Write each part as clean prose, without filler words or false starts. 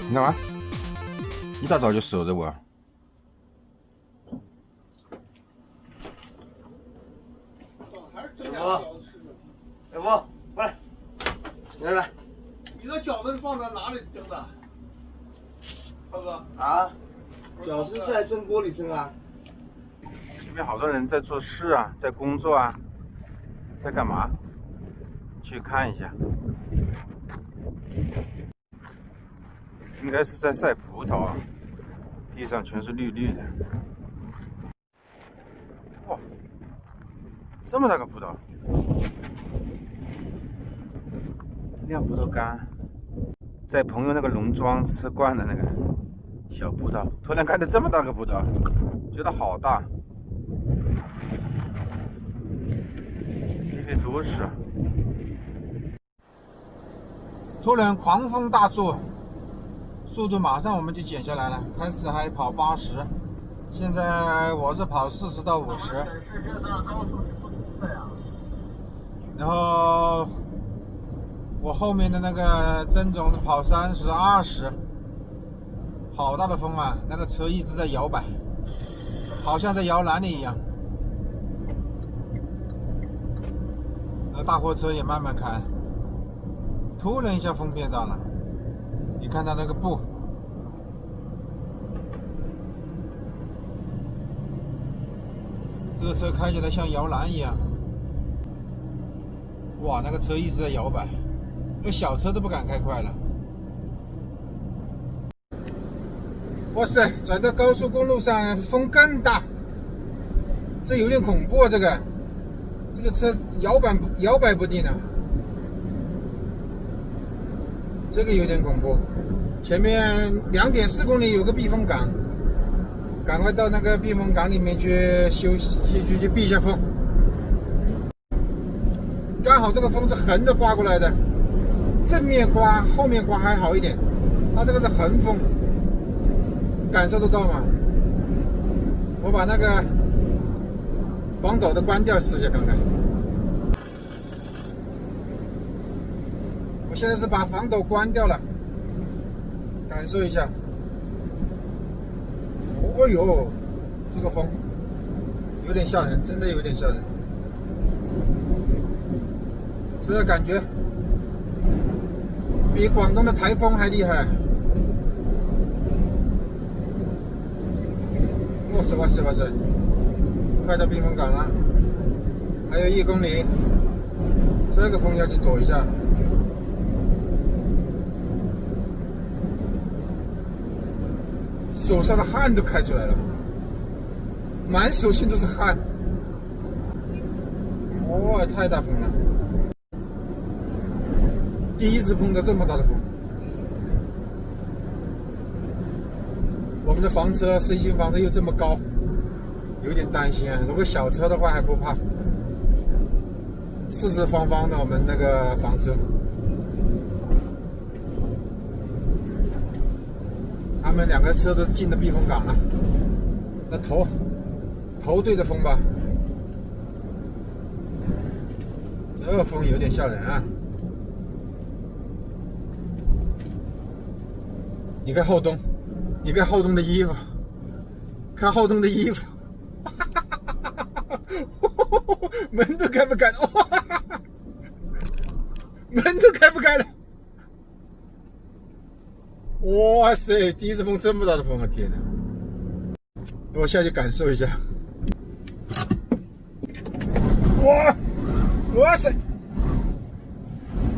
你干嘛？一大早就守着我。老婆，过来，你来。你的饺子是放在哪里蒸的？涛哥啊，饺子在蒸锅里蒸啊。这边好多人在做事啊，在工作啊，在干嘛？去看一下。应该是在晒葡萄啊，地上全是绿绿的。哇，这么大个葡萄！酿葡萄干，在朋友那个农庄吃惯了那个小葡萄，突然看到这么大个葡萄，觉得好大。这边都是。突然狂风大作。速度马上我们就减下来了，开始还跑80，现在我是跑40到50，然后我后面的那个曾总跑30、20，好大的风啊！那个车一直在摇摆，好像在摇篮里一样。那大货车也慢慢开，突然一下风变大了。你看它那个布，这个车开起来像摇篮一样。哇，那个车一直在摇摆，那小车都不敢开快了。哇塞，转到高速公路上风更大，这有点恐怖啊！这个车摇摆不定啊。这个有点恐怖，前面2.4公里有个避风港，赶快到那个避风港里面去休息，去避一下风。刚好这个风是横着刮过来的，正面刮，后面刮还好一点，它这个是横风，感受得到吗？我把那个防抖的关掉试一下看看。现在是把防抖关掉了，感受一下。哦呦，这个风有点吓人，真的有点吓人。这个感觉比广东的台风还厉害。哇塞哇塞哇塞，快到避风港了，还有1公里，这个风要去躲一下。手上的汗都开出来了，满手心都是汗。哇，太大风了！第一次碰到这么大的风。我们的房车，C型房车又这么高，有点担心啊。如果小车的话还不怕，四四方方的我们那个房车。他们2个车都进了避风港了，那头对着风吧，这风有点吓人啊！你看后东，你看后东的衣服，看后东的衣服，门都开不开了，门都开不开了。哇塞！第一次碰这么大的风啊！天哪！我下去感受一下。哇塞！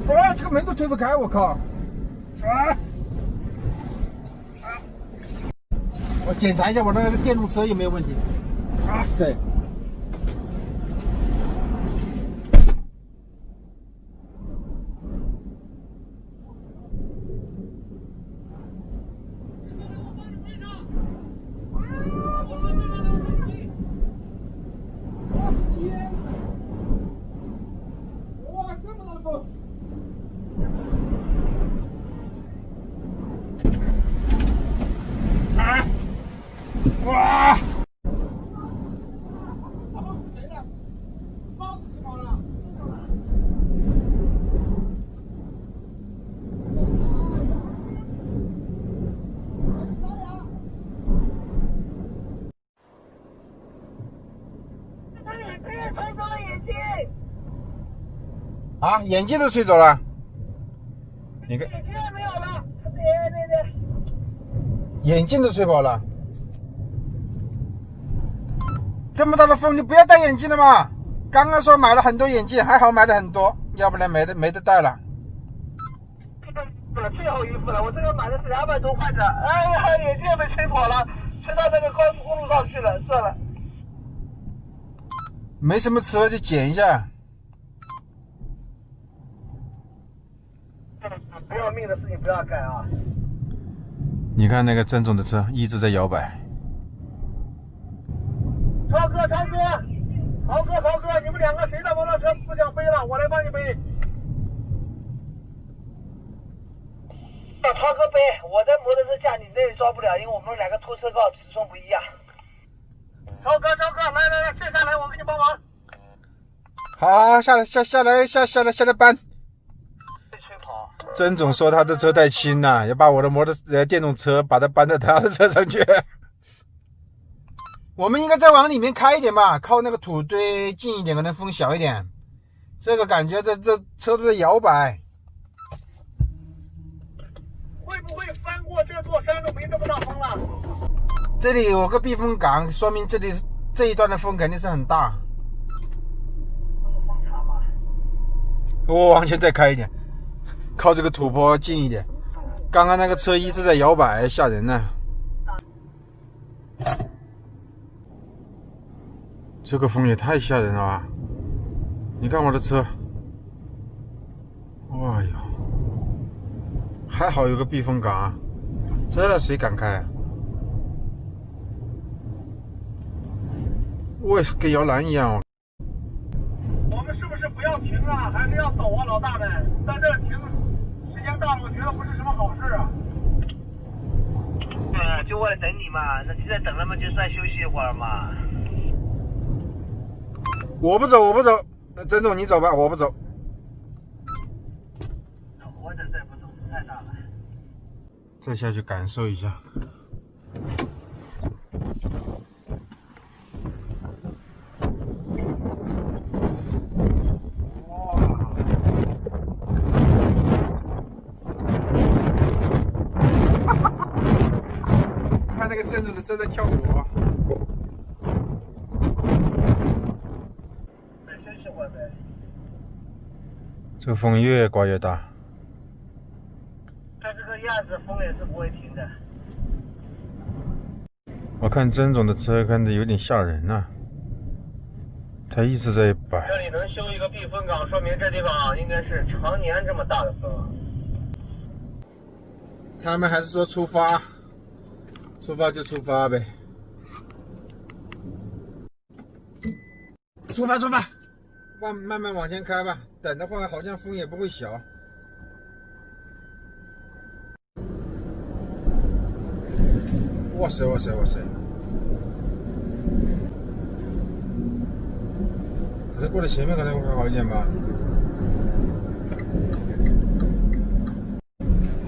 哇，这个门都推不开，我靠！我检查一下我那个电动车有没有问题。哇塞！哇！啊，眼镜都吹走了。你看，眼镜没有了，对。眼镜都吹跑了。这么大的风，你不要戴眼镜了嘛？刚刚说买了很多眼镜，还好买了很多，要不然没得戴了。最后一副了，我这个买的是200多块的，哎呀，眼镜也被吹跑了，吹到那个高速公路上去了，算了。没什么车就捡一下。不要命的事情不要干啊！你看那个郑总的车一直在摇摆。超哥，你们2个谁的摩托车不想背了？我来帮你背。超哥背，我的摩托车架你这里装不了，因为我们2个拖车高尺寸不一样。超哥，来，卸下来，我给你帮忙。好，下来搬。被吹跑。曾总说他的车太轻了，要把我的电动车把它搬到他的车上去。我们应该再往里面开一点吧，靠那个土堆近一点，可能风小一点。这个感觉这车都在摇摆。会不会翻过这座山都没这么大风了？这里有个避风港，说明这一段的风肯定是很大。风场吗？我往前再开一点，靠这个土坡近一点。刚刚那个车一直在摇摆，吓人呢。这个风也太吓人了吧！你看我的车，哇哟，还好有个避风港啊，这谁敢开啊？我也跟摇篮一样。我们是不是不要停啊？还是要走啊，老大们？在这停时间大了，我觉得不是什么好事啊。就为了等你嘛，那既然等了嘛，就算休息一会儿嘛。我不走，曾总你走吧，我不走。我等再不走，太大了。再下去感受一下。看那个郑总的车在跳舞。这个风越刮越大。看这个样子，风也是不会停的。我看曾总的车看着有点吓人呐、他一直在摆。这里能修一个避风港，说明这地方应该是常年这么大的风。他们还是说出发就出发呗。出发，慢慢往前开吧。等的话，好像风也不会小。哇塞！可能过了前面可能会好一点吧。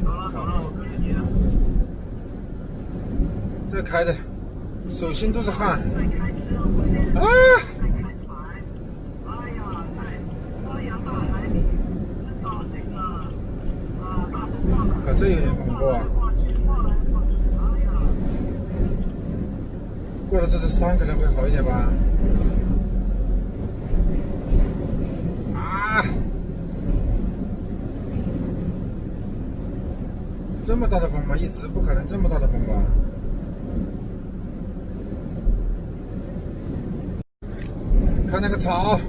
好了，我跟着你了。这开的手心都是汗啊！可这有点恐怖啊！过了这座山可能会好一点吧。啊！这么大的风吗？一直不可能这么大的风吧？看那个草。